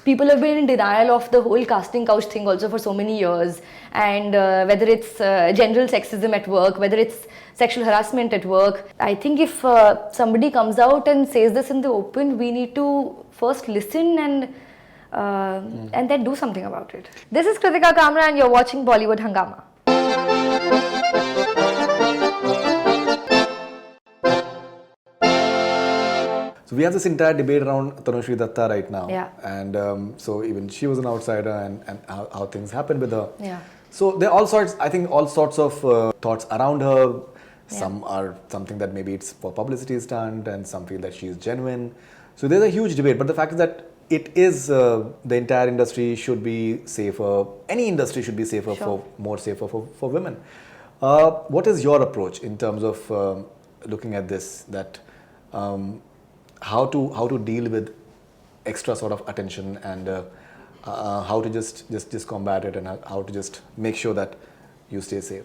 people have been in denial of the whole casting couch thing also for so many years, and whether it's general sexism at work, whether it's sexual harassment at work. I think if somebody comes out and says this in the open, we need to first listen and then do something about it. This is Kritika Kamra and you're watching Bollywood Hungama. So we have this entire debate around Tanushree Dutta right now. Yeah. And so even she was an outsider and how things happened with her. Yeah. So there are all sorts of thoughts around her. Some are something that maybe it's for publicity stunt and some feel that she's genuine. So there's a huge debate. But the fact is that it is the entire industry should be safer. Any industry should be safer, more safer for women. What is your approach in terms of looking at this? That how to deal with extra sort of attention and how to just combat it and how to just make sure that you stay safe?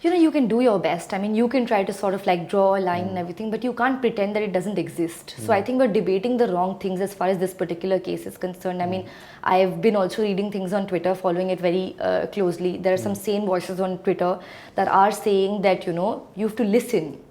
You know, you can do your best. I mean, you can try to sort of like draw a line and everything, but you can't pretend that it doesn't exist. So I think we're debating the wrong things as far as this particular case is concerned. I mean, I've been also reading things on Twitter, following it very closely. There are some sane voices on Twitter that are saying that, you know, you have to listen.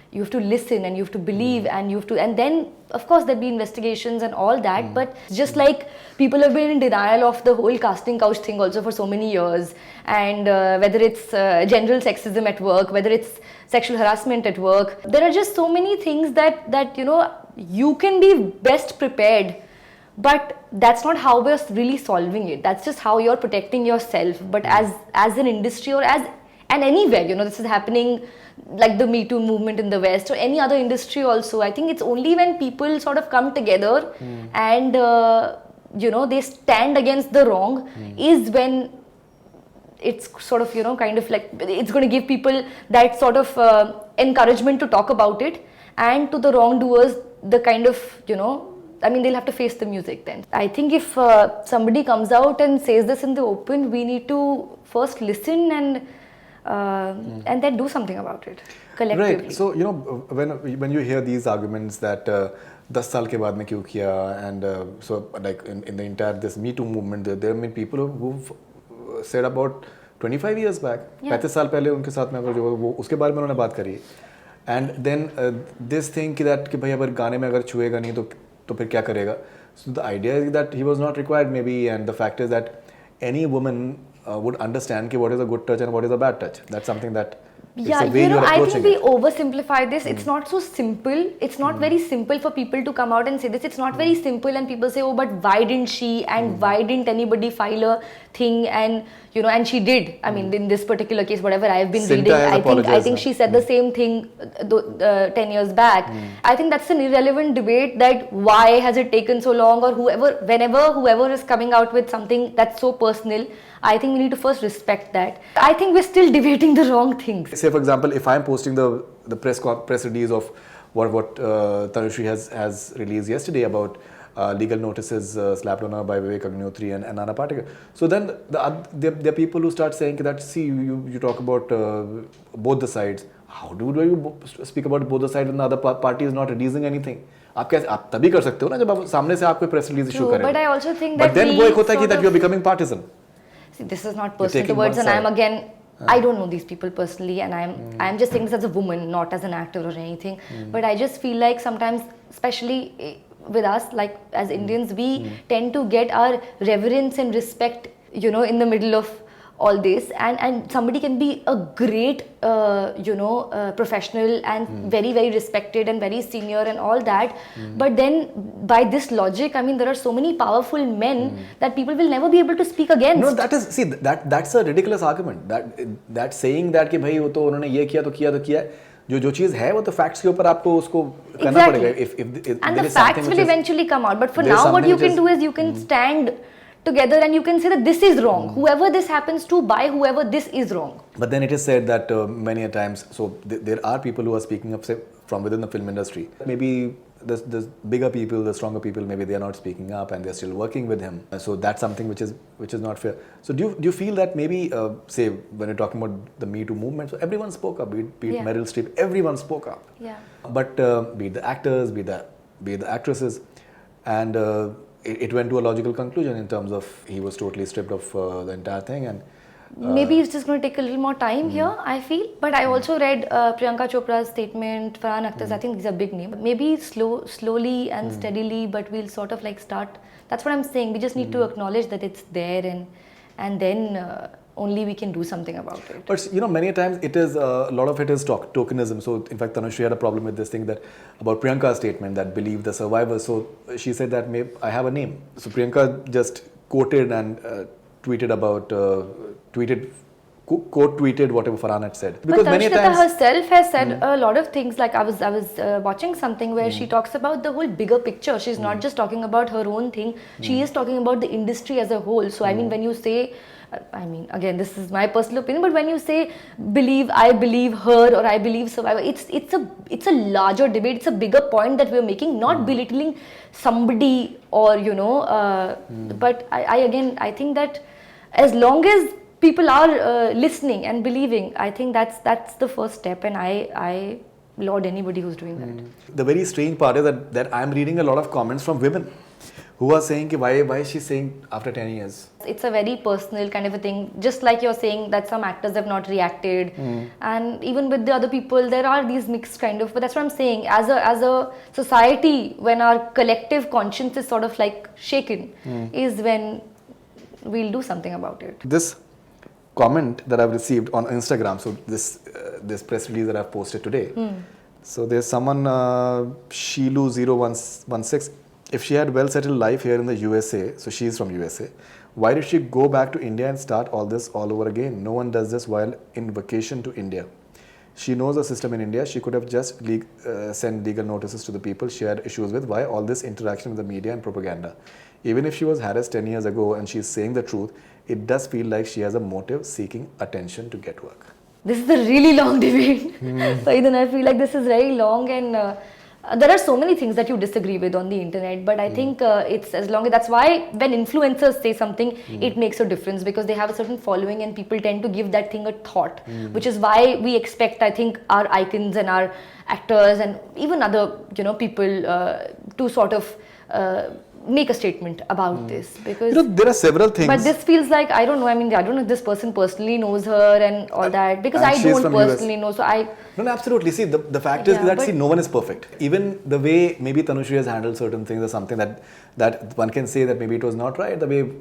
You have to listen and you have to believe and you have to, and then of course there'll be investigations and all that, but just like people have been in denial of the whole casting couch thing also for so many years, and whether it's general sexism at work, whether it's sexual harassment at work, there are just so many things that you know, you can be best prepared, but that's not how we're really solving it. That's just how you're protecting yourself. But as an industry or and anywhere, you know, this is happening, like the Me Too movement in the West or any other industry also. I think it's only when people sort of come together and you know, they stand against the wrong is when it's sort of, you know, kind of like it's going to give people that sort of encouragement to talk about it, and to the wrongdoers the kind of, you know, I mean, they'll have to face the music then. I think if somebody comes out and says this in the open, we need to first listen and then do something about it collectively. Right. So, you know, when you hear these arguments that 10 saal ke baad mein kyun kiya, and so like in the entire this Me Too movement, there have been people who've said about 25 years back, 35 साल पहले उनके साथ में अगर जो वो उसके बारे में उन्होंने बात करी, and then this thing that कि भाई अगर गाने में अगर छुएगा नहीं तो फिर क्या करेगा? So the idea is that he was not required maybe, and the fact is that any woman would understand what is a good touch and what is a bad touch. That's something that yeah, you know, I think we oversimplify this. It's not so simple. It's not very simple for people to come out and say this. It's not very simple, and people say, oh, but why didn't she, and why didn't anybody file a thing, and you know, and she did. I mean, in this particular case, whatever I've been reading, I think she said the same thing 10 years back. I think that's an irrelevant debate, that why has it taken so long, or whenever whoever is coming out with something that's so personal, I think we need to first respect that. I think we're still debating the wrong things. Say for example, if I'm posting the press release of what Tanushree has released yesterday about legal notices slapped on her by Vivek Agnihotri and Nana Patekar. So then there are people who start saying that, see, you talk about both the sides. How do you speak about both the sides when the other party is not releasing anything? आप तभी कर सकते हो ना जब आप सामने से आपको press release issue करें. But I also think that then वो एक होता है कि that you are becoming partisan. See, this is not personal towards, and I'm again, I don't know these people personally, and I'm just saying this as a woman, not as an actor or anything. But I just feel like sometimes, especially with us, like as Indians, we tend to get our reverence and respect, you know, in the middle of all this, and somebody can be a great you know, professional and very, very respected and very senior and all that, but then by this logic, I mean, there are so many powerful men that people will never be able to speak against. No, that is, see, that's a ridiculous argument, that saying that कि भाई वो तो उन्होंने ये किया तो किया जो चीज है वो तो facts के ऊपर आपको उसको करना पड़ेगा. If and the facts will eventually come out, but for now what you can do is you can stand together and you can say that this is wrong. Whoever this happens to, by whoever, this is wrong. But then it is said that many a times, so there are people who are speaking up, say, from within the film industry. Maybe the bigger people, the stronger people, maybe they are not speaking up and they're still working with him. So that's something which is not fair. So do you feel that maybe, say, when you're talking about the Me Too movement, so everyone spoke up, be it Meryl Streep, everyone spoke up. Yeah. But be it the actors, be it the actresses, and it went to a logical conclusion in terms of he was totally stripped of the entire thing, and maybe it's just going to take a little more time here, I feel. But I also read Priyanka Chopra's statement, Farhan Akhtar's. I think these are big names. Maybe slowly and steadily, but we'll sort of like start. That's what I'm saying. We just need to acknowledge that it's there, and then only we can do something about it. But many times it is a lot of it is tokenism. So in fact, Tanushree had a problem with this thing that about Priyanka's statement that believe the survivors. So she said that I have a name. So Priyanka just quoted and tweeted about quote tweeted whatever Farhan had said. Because but Tanushree Dutta herself has said a lot of things. Like I was watching something where she talks about the whole bigger picture. She's not just talking about her own thing. She is talking about the industry as a whole. So I mean, when you say, I mean, again, this is my personal opinion, but when you say I believe her or I believe survivor, it's a larger debate. It's a bigger point that we're making, not belittling somebody or but I think that as long as people are listening and believing, I think that's the first step, and I laud anybody who's doing that. The very strange part is that I'm reading a lot of comments from women who are saying why is she saying after 10 years? It's a very personal kind of a thing, just like you're saying that some actors have not reacted, and even with the other people there are these mixed kind of, but that's what I'm saying, as a society, when our collective conscience is sort of like shaken, is when we'll do something about it. This comment that I've received on Instagram, so this press release that I've posted today, so there's someone Shilu0116, if she had well settled life here in the USA, so she's from USA, why did she go back to India and start all this all over again? No one does this while in vacation to India. She knows the system in India. She could have just sent legal notices to the people she had issues with. Why all this interaction with the media and propaganda? Even if she was harassed 10 years ago and she's saying the truth, it does feel like she has a motive seeking attention to get work. This is a really long debate. So then I feel like this is very long, and there are so many things that you disagree with on the internet, but I think it's as long as, that's why when influencers say something, it makes a difference, because they have a certain following and people tend to give that thing a thought, which is why we expect, I think, our icons and our actors and even other people to sort of make a statement about this, because there are several things. But this feels like, I don't know, I mean, I don't know if this person personally knows her and all that, because I don't personally know, so I... No, absolutely. See, the fact is that no one is perfect. Even the way maybe Tanushree has handled certain things or something that one can say that maybe it was not right, the way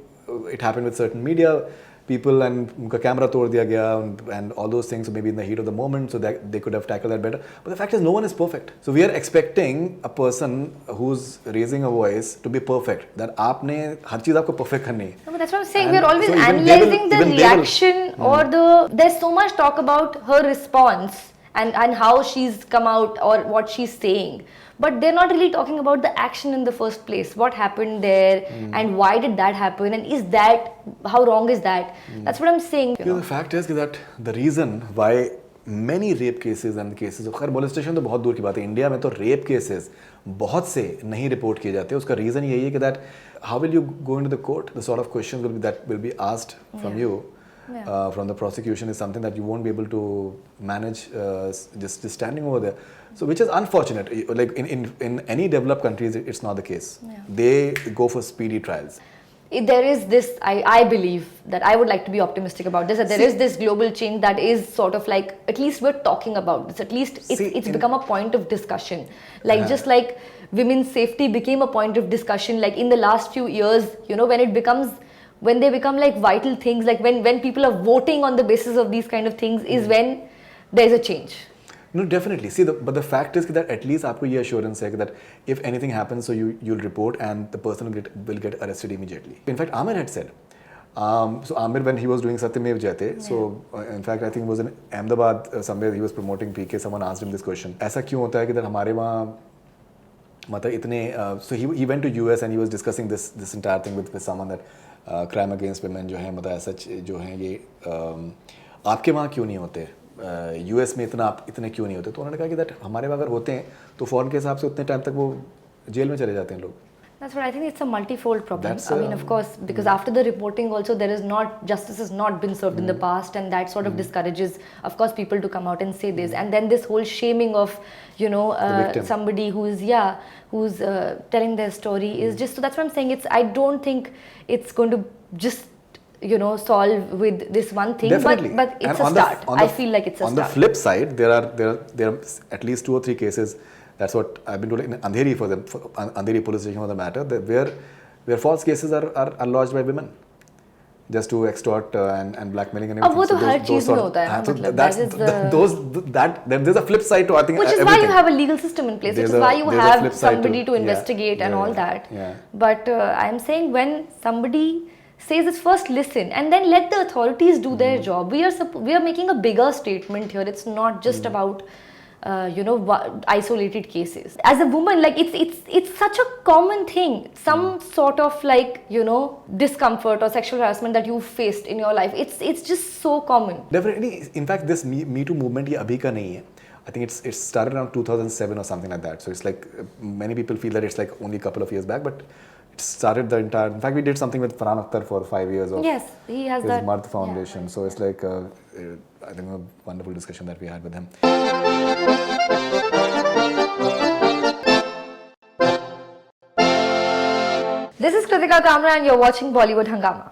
it happened with certain media people and unka camera tod diya gaya and all those things, so maybe in the heat of the moment, so that they could have tackled that better. But the fact is no one is perfect. So we are expecting a person who's raising a voice to be perfect. That aapne har cheez aapko perfect karni hai. No, but that's what I'm saying. We're always analyzing the reaction or there's so much talk about her response and how she's come out or what she's saying. But they're not really talking about the action in the first place. What happened there and why did that happen, and how wrong is that? That's what I'm saying. The fact is that the reason why many rape cases and cases of molestation तो बहुत दूर की बात है, India में तो rape cases बहुत से नहीं रिपोर्ट किए जाते हैं. उसका रीज़न यही है कि that how will you go into the court? The sort of questions that will be asked from you. From the prosecution is something that you won't be able to manage just standing over there. So which is unfortunate. Like in any developed countries, it's not the case. They go for speedy trials. There is this, I believe that I would like to be optimistic about this, that there is this global change that is sort of like, at least we're talking about this, at least it's become a point of discussion. Like just like women's safety became a point of discussion, like in the last few years, when they become like vital things, like when people are voting on the basis of these kind of things, is when there's a change. No, definitely. See, but the fact is that at least आपको ये assurance है that if anything happens, so you'll report and the person will get arrested immediately. In fact, Amir had said. So Amir, when he was doing Satyamev Jayate, so in fact I think it was in Ahmedabad somewhere he was promoting PK. Someone asked him this question. ऐसा क्यों होता है कि हमारे वहाँ मतलब इतने so he went to US and he was discussing this entire thing with someone that crime against women जो है मतलब ऐसा जो है ये आपके वहाँ क्यों नहीं होते? यूएस में इतने क्यों नहीं होते? तो उन्होंने कहा कि दैट हमारे अगर होते हैं तो फॉरेन के हिसाब से उतने टाइम तक वो जेल में चले जाते हैं लोग. That's what I think. It's a multifold problem. That's, I mean, of course, because after the reporting also, there is not, justice has not been served in the past, and that sort of discourages, of course, people to come out and say this. And then this whole shaming of, you know, victim. somebody who's telling their story is just, so that's what I'm saying. I don't think it's going to just, you know, solve with this one thing. Definitely. But it's And a start. I feel like it's a on start. the flip side, there are at least 2 or 3 cases. That's what I've been told in Andheri Andheri police station for the matter, where false cases are lodged by women just to extort and blackmailing and everything. वो तो हर चीज में होता है, मतलब there's a flip side to, I think, which is why you have a legal system in place, which is why you have somebody to investigate and all that. Yeah. But I'm saying, when somebody says this, first listen and then let the authorities do their job. We are making a bigger statement here. It's not just about you know, isolated cases. As a woman, like, it's such a common thing, some sort of, like, you know, discomfort or sexual harassment that you faced in your life. It's just so common. Definitely. In fact, this Me Too movement ye abhi ka nahi hai. I think it started around 2007 or something like that. So it's like, many people feel that it's like only a couple of years back, but it started the entire. In fact, we did something with Farhan Akhtar for 5 years. Yes, he has his that Marth Foundation. Yeah. So it's like, I think, a wonderful discussion that we had with him. This is Kritika Kamra and you're watching Bollywood Hungama.